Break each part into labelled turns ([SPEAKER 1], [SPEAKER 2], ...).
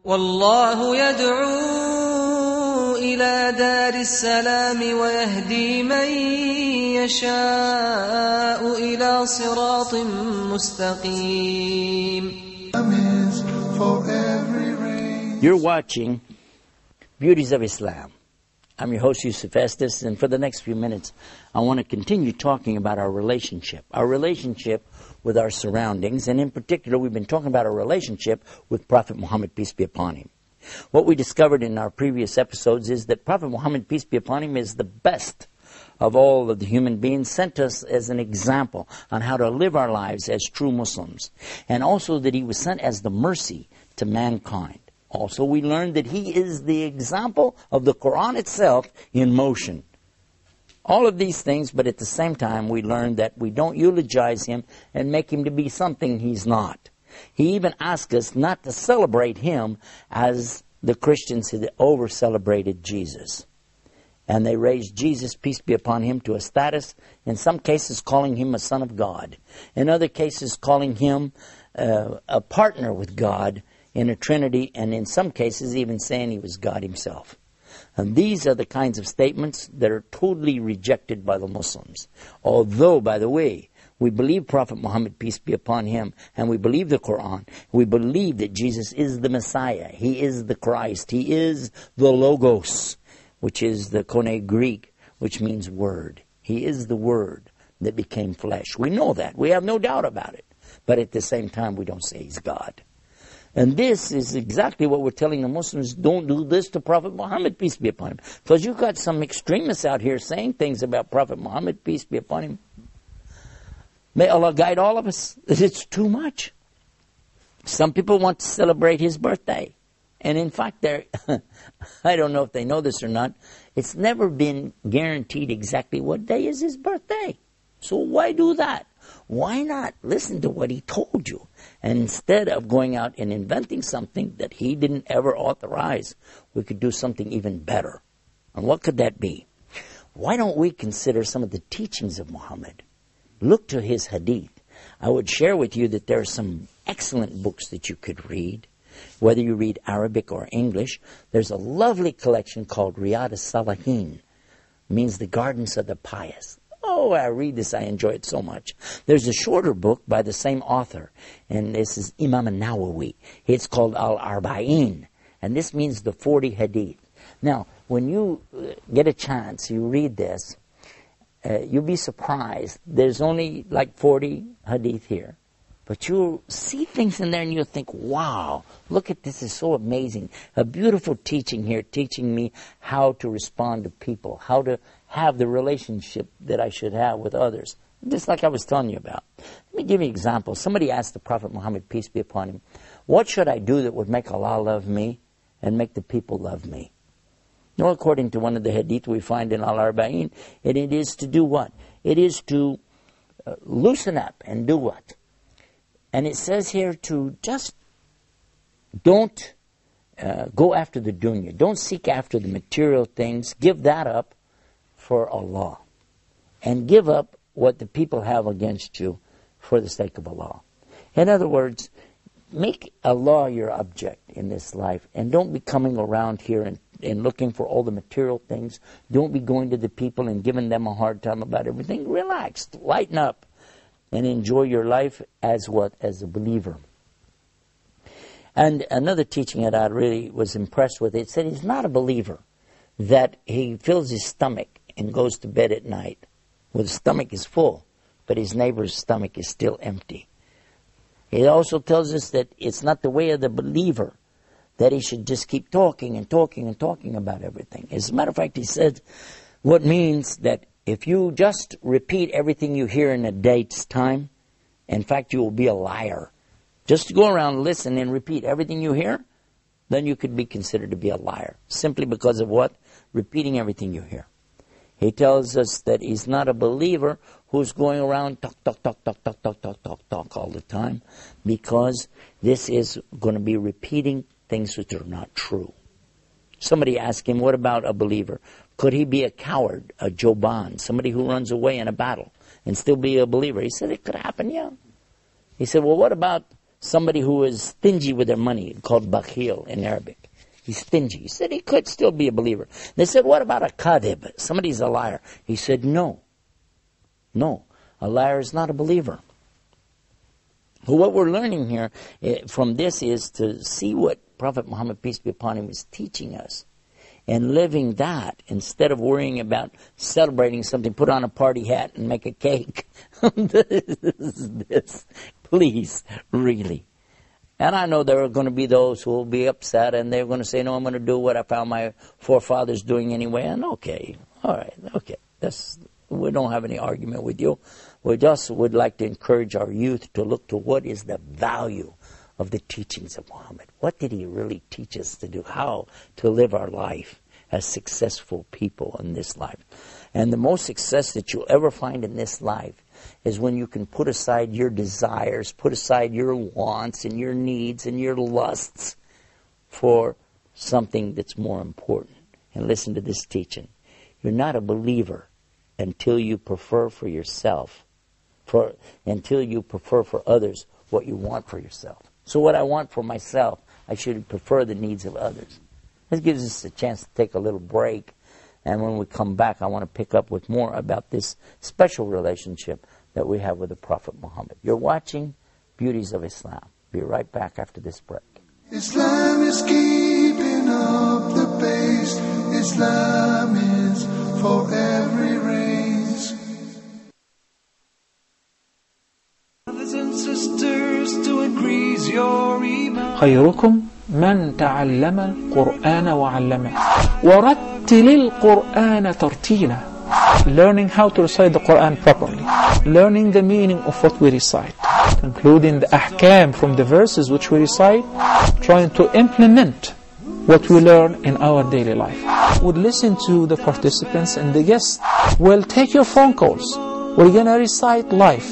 [SPEAKER 1] والله يدعو إلى دار السلام ويهدي من يشاء إلى صراط مستقيم.
[SPEAKER 2] You're watching Beauties of Islam. I'm your host, Yusuf Estes, and for the next few minutes, I want to continue talking about our relationship with our surroundings, and in particular, we've been talking about our relationship with Prophet Muhammad, peace be upon him. What we discovered in our previous episodes is that Prophet Muhammad, peace be upon him, is the best of all of the human beings, sent us as an example on how to live our lives as true Muslims, and also that he was sent as the mercy to mankind. Also, we learned that he is the example of the Quran itself in motion. All of these things, but at the same time, we learned that we don't eulogize him and make him to be something he's not. He even asked us not to celebrate him as the Christians had over-celebrated Jesus. And they raised Jesus, peace be upon him, to a status, in some cases calling him a son of God. In other cases calling him a partner with God in a Trinity, and in some cases even saying he was God himself. And these are the kinds of statements that are totally rejected by the Muslims. Although, by the way, we believe Prophet Muhammad, peace be upon him, and we believe the Quran. We believe that Jesus is the Messiah. He is the Christ. He is the Logos, which is the Koine Greek, which means word. He is the Word that became flesh. We know that. We have no doubt about it. But at the same time, we don't say he's God. And this is exactly what we're telling the Muslims. Don't do this to Prophet Muhammad, peace be upon him. Because you've got some extremists out here saying things about Prophet Muhammad, peace be upon him. May Allah guide all of us. It's too much. Some people want to celebrate his birthday. And in fact, I don't know if they know this or not, it's never been guaranteed exactly what day is his birthday. So why do that? Why not listen to what he told you? And instead of going out and inventing something that he didn't ever authorize, we could do something even better. And what could that be? Why don't we consider some of the teachings of Muhammad? Look to his hadith. I would share with you that there are some excellent books that you could read. Whether you read Arabic or English, there's a lovely collection called Riyadh as-Salihin. Means the Gardens of the Pious. Oh, I read this, I enjoy it so much. There's a shorter book by the same author, and this is Imam al-Nawawi. It's called Al-Arba'in, and this means the 40 hadith. Now, when you get a chance, you read this, you'll be surprised. There's only like 40 hadith here. But you'll see things in there and you'll think, wow, look at this, it's so amazing. A beautiful teaching here, teaching me how to respond to people, how to have the relationship that I should have with others. Just like I was telling you about. Let me give you an example. Somebody asked the Prophet Muhammad, peace be upon him, what should I do that would make Allah love me and make the people love me? Well, according to one of the hadith we find in Al-Arba'in, it is to do what? It is to loosen up and do what? And it says here to just don't go after the dunya. Don't seek after the material things. Give that up for Allah. And give up what the people have against you for the sake of Allah. In other words, make Allah your object in this life. And don't be coming around here and looking for all the material things. Don't be going to the people and giving them a hard time about everything. Relax. Lighten up. And enjoy your life as what? As a believer. And another teaching that I really was impressed with, it said he's not a believer, that he fills his stomach and goes to bed at night. Well, his stomach is full, but his neighbor's stomach is still empty. It also tells us that it's not the way of the believer, that he should just keep talking and talking and talking about everything. As a matter of fact, he said, what means that if you just repeat everything you hear in a day's time, in fact, you will be a liar. Just to go around, listen, and repeat everything you hear, then you could be considered to be a liar. Simply because of what? Repeating everything you hear. He tells us that he's not a believer who's going around talk all the time, because this is going to be repeating things which are not true. Somebody asked him, what about a believer? Could he be a coward, a joban, somebody who runs away in a battle and still be a believer? He said, it could happen, yeah. He said, well, what about somebody who is stingy with their money, called bakhil in Arabic. He's stingy. He said he could still be a believer. They said, what about a kadhib? Somebody's a liar. He said, no. No, a liar is not a believer. Well, what we're learning here from this is to see what Prophet Muhammad, peace be upon him, is teaching us. And living that instead of worrying about celebrating something, put on a party hat and make a cake. this, please, really. And I know there are going to be those who will be upset and they're going to say, no, I'm going to do what I found my forefathers doing anyway. And okay, all right, okay. We don't have any argument with you. We just would like to encourage our youth to look to what is the value of the teachings of Muhammad. What did he really teach us to do? How to live our life as successful people in this life. And the most success that you'll ever find in this life is when you can put aside your desires, put aside your wants and your needs and your lusts for something that's more important. And listen to this teaching. You're not a believer until you prefer for yourself, until you prefer for others what you want for yourself. So what I want for myself, I should prefer the needs of others. This gives us a chance to take a little break. And when we come back, I want to pick up with more about this special relationship that we have with the Prophet Muhammad. You're watching Beauties of Islam. Be right back after this break.
[SPEAKER 3] Islam is keeping up the pace. Islam is for every race.
[SPEAKER 1] Brothers and sisters, to increase your iman.
[SPEAKER 4] خيركم من تعلم القرآن وعلمه ورتل القرآن ترتيلا. Learning how to recite the Quran properly, learning the meaning of what we recite, including the ahkam from the verses which we recite, trying to implement what we learn in our daily life. Would listen to the participants and the guests. We'll take your phone calls. We're going to recite live.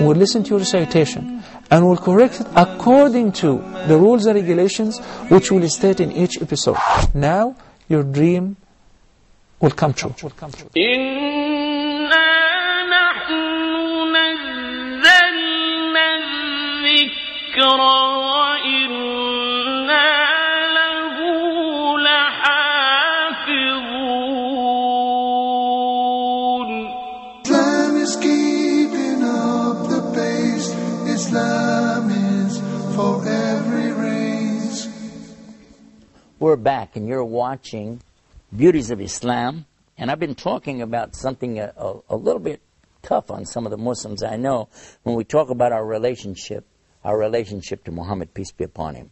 [SPEAKER 4] We'll listen to your recitation and we'll correct it according to the rules and regulations which we'll state in each episode. Now your dream will come true.
[SPEAKER 3] Islam is keeping up the pace. Islam is for every race.
[SPEAKER 2] We're back and you're watching Beauties of Islam. And I've been talking about something a little bit tough on some of the Muslims I know when we talk about our relationship to Muhammad, peace be upon him.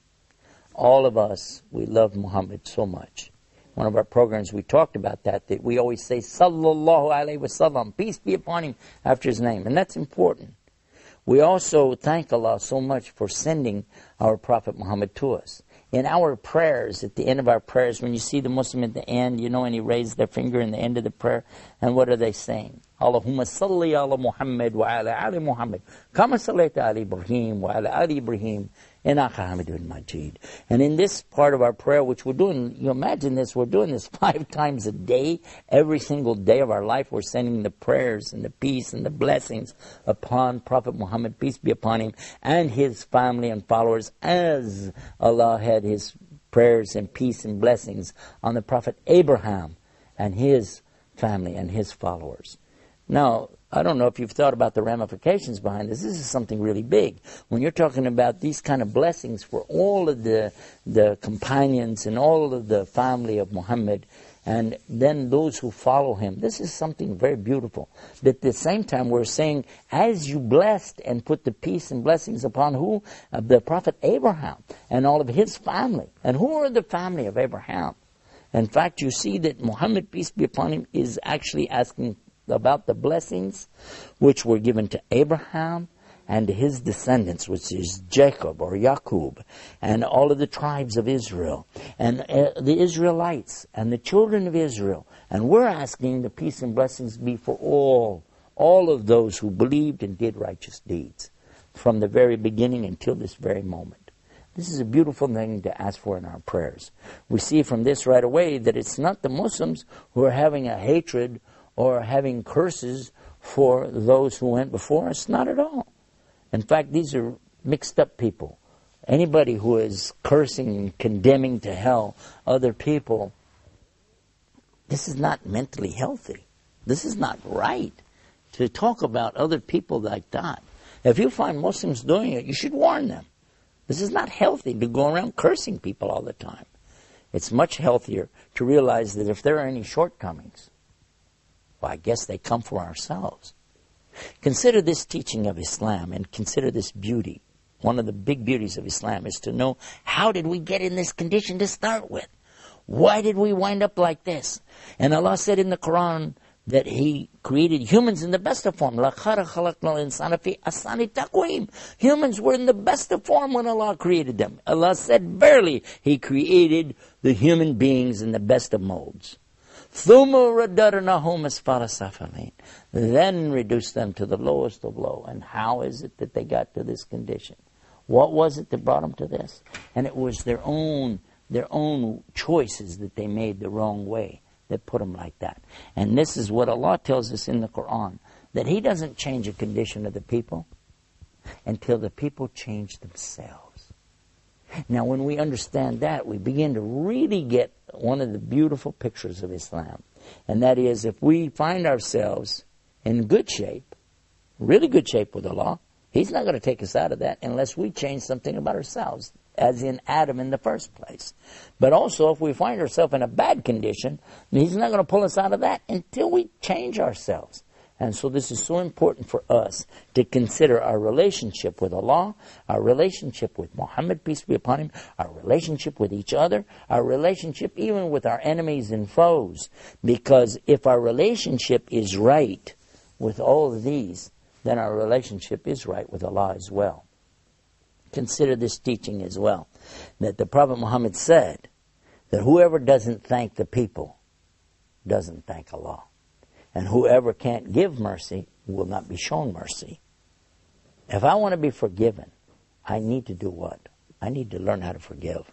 [SPEAKER 2] All of us, we love Muhammad so much. One of our programs, we talked about that we always say, Sallallahu Alaihi Wasallam, peace be upon him, after his name. And that's important. We also thank Allah so much for sending our Prophet Muhammad to us. In our prayers, at the end of our prayers, when you see the Muslim at the end, you know, and he raised their finger in the end of the prayer, and what are they saying? Allahumma salli ala Muhammad wa ala ali Muhammad, kama sallaita ala Ibrahim wa ala ali Ibrahim, innaka hamidun majid. And in this part of our prayer, which we're doing, you imagine this, we're doing this 5 times a day, every single day of our life, we're sending the prayers and the peace and the blessings upon Prophet Muhammad, peace be upon him, and his family and followers, as Allah had his prayers and peace and blessings on the Prophet Abraham and his family and his followers. Now, I don't know if you've thought about the ramifications behind this. This is something really big. When you're talking about these kind of blessings for all of the companions and all of the family of Muhammad, and then those who follow him, this is something very beautiful. But at the same time, we're saying, as you blessed and put the peace and blessings upon who? The Prophet Abraham and all of his family. And who are the family of Abraham? In fact, you see that Muhammad, peace be upon him, is actually asking about the blessings which were given to Abraham and his descendants, which is Jacob or Yaqub, and all of the tribes of Israel, and the Israelites, and the children of Israel. And we're asking the peace and blessings be for all of those who believed and did righteous deeds, from the very beginning until this very moment. This is a beautiful thing to ask for in our prayers. We see from this right away that it's not the Muslims who are having a hatred or having curses for those who went before us. Not at all. In fact, these are mixed up people. Anybody who is cursing and condemning to hell other people, this is not mentally healthy. This is not right to talk about other people like that. If you find Muslims doing it, you should warn them. This is not healthy to go around cursing people all the time. It's much healthier to realize that if there are any shortcomings, well, I guess they come from ourselves. Consider this teaching of Islam and consider this beauty. One of the big beauties of Islam is to know, how did we get in this condition to start with? Why did we wind up like this? And Allah said in the Quran that He created humans in the best of form. Humans were in the best of form when Allah created them. Allah said, verily, He created the human beings in the best of molds. Then reduced them to the lowest of low. And how is it that they got to this condition? What was it that brought them to this? And it was their own choices that they made the wrong way that put them like that. And this is what Allah tells us in the Quran, that He doesn't change the condition of the people until the people change themselves. Now, when we understand that, we begin to really get one of the beautiful pictures of Islam. And that is, if we find ourselves in good shape, really good shape with Allah, He's not going to take us out of that unless we change something about ourselves, as in Adam in the first place. But also, if we find ourselves in a bad condition, He's not going to pull us out of that until we change ourselves. And so this is so important for us to consider our relationship with Allah, our relationship with Muhammad, peace be upon him, our relationship with each other, our relationship even with our enemies and foes. Because if our relationship is right with all of these, then our relationship is right with Allah as well. Consider this teaching as well, that the Prophet Muhammad said that whoever doesn't thank the people doesn't thank Allah. And whoever can't give mercy will not be shown mercy. If I want to be forgiven, I need to do what? I need to learn how to forgive.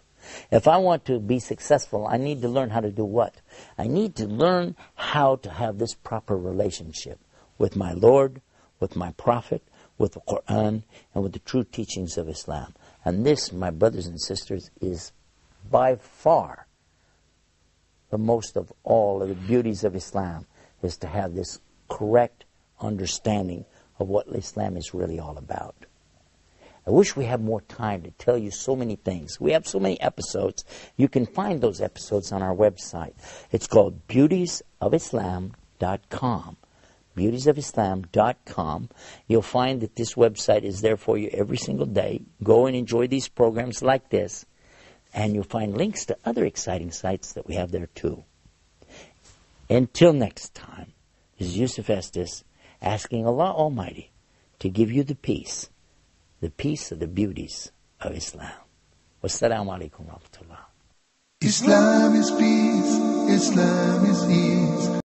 [SPEAKER 2] If I want to be successful, I need to learn how to do what? I need to learn how to have this proper relationship with my Lord, with my Prophet, with the Quran, and with the true teachings of Islam. And this, my brothers and sisters, is by far the most of all of the beauties of Islam, is to have this correct understanding of what Islam is really all about. I wish we had more time to tell you so many things. We have so many episodes. You can find those episodes on our website. It's called beautiesofislam.com. beautiesofislam.com. You'll find that this website is there for you every single day. Go and enjoy these programs like this, and you'll find links to other exciting sites that we have there too. Until next time, this is Yusuf Estes asking Allah Almighty to give you the peace of the beauties of Islam. Wassalamu alaikum wa rahmatullah.
[SPEAKER 3] Islam is peace, Islam is ease.